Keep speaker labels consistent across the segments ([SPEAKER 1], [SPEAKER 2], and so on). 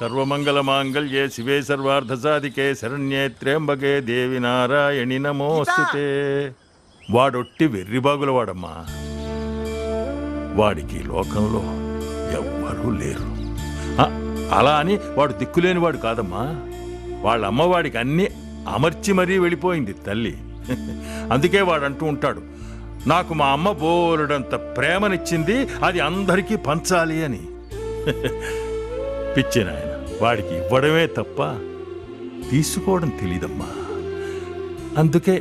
[SPEAKER 1] సర్వమంగళమాంగళ్యే శివే సర్వార్థసాధికే శరణ్యే త్ర్యంబకే దేవి నారాయణి నమోస్తుతే. వాడొట్టి వెర్రిబాగులవాడమ్మా. వాడికి లోకంలో ఎవ్వరూ లేరు. అలా అని వాడు దిక్కులేనివాడు కాదమ్మా. వాళ్ళ అమ్మవాడికి అన్నీ అమర్చి మరీ వెళ్ళిపోయింది తల్లి. అందుకే వాడంటూ ఉంటాడు, నాకు మా అమ్మ బోలెడంత ప్రేమనిచ్చింది, అది అందరికీ పంచాలి అని. పిచ్చినాయన, వాడికి ఇవ్వడమే తప్ప తీసుకోవడం తెలీదమ్మా. అందుకే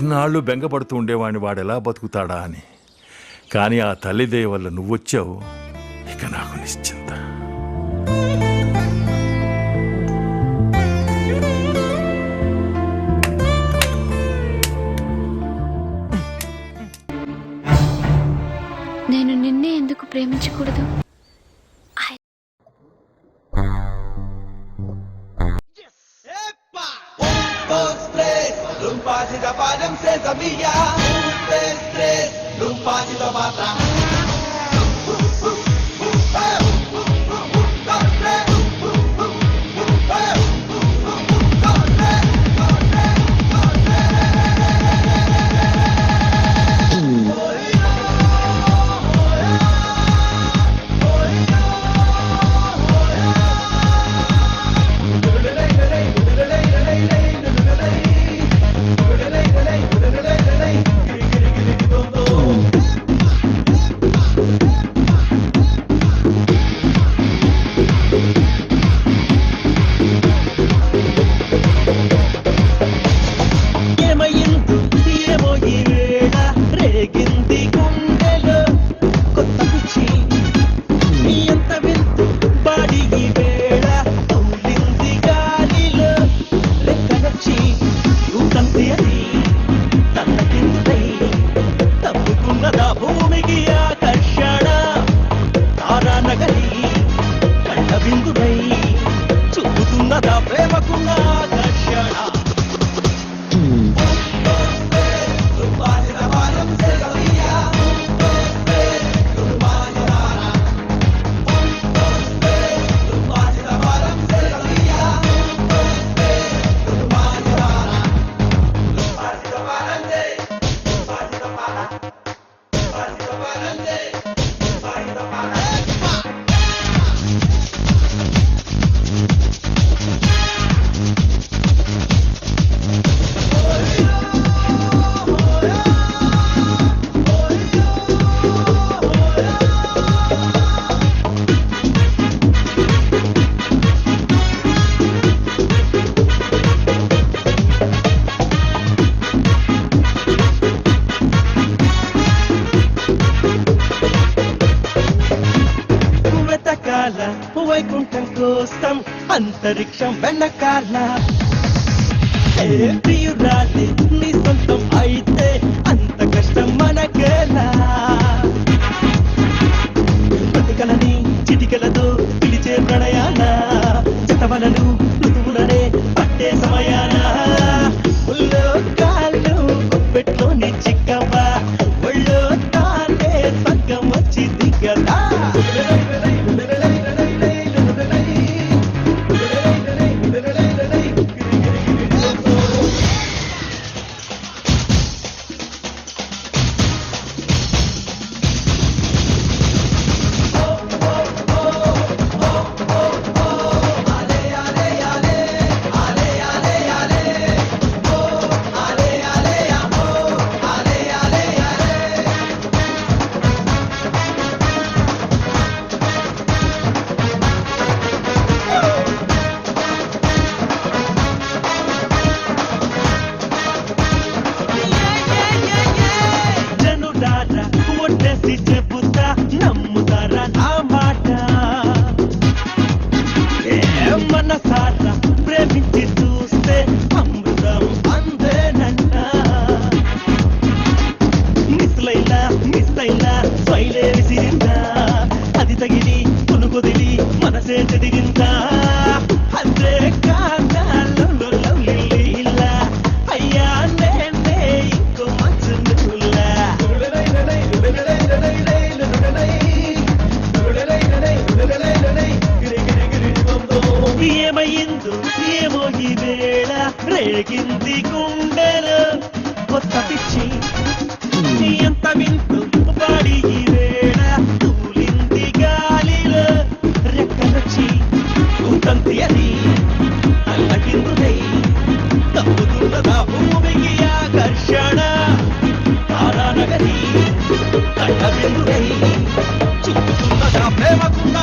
[SPEAKER 1] ఇన్నాళ్ళు బెంగపడుతూ ఉండేవాడిని వాడెలా బతుకుతాడా అని. కానీ ఆ తల్లిదయ వల్ల నువ్వొచ్చావు, ఇక నాకు నిశ్చింత.
[SPEAKER 2] నేను నిన్నే ఎందుకు ప్రేమించకూడదు?
[SPEAKER 3] వైకుంఠం కోసం అంతరిక్షం వెనకాల ప్రియురాలి నీ సొంతం అయితే అంత కష్టం మనకేలా. బతికలని చిటికలతో పిలిచే ప్రణయాన చతవలను ఋతువులనే పట్టే సమయాన ఉల్లో కాళ్ళు పెట్లోని చిక్కవా ఒళ్ళో తానే పక్కం వచ్చి దిగలా. చెబుతా నమ్ముతారా నా మాట, మనసారా ప్రేమించి చూస్తే అమృతం అందేనంట. మిస్ అయినా స్మైలే విసిరిందా, అది తగిలి కొనుగొదిలి మనసే చెదిరిందా. అంతే కాదాలో లీలా అయ్యా నేనే ఇంకో మంచు నువ్వులా. గిరి గిరి గిరి ఎంత వింతు పాడి ఈ వేళ తూలింది గాలిలో రెక్కలొచ్చి ఊతంతి అని అల్లకిందుకై తప్పుతున్నదా భూమికి ఆకర్షణ తారానగరి కంట బిందుకై చుట్టుతున్నదా ప్రేమకున్న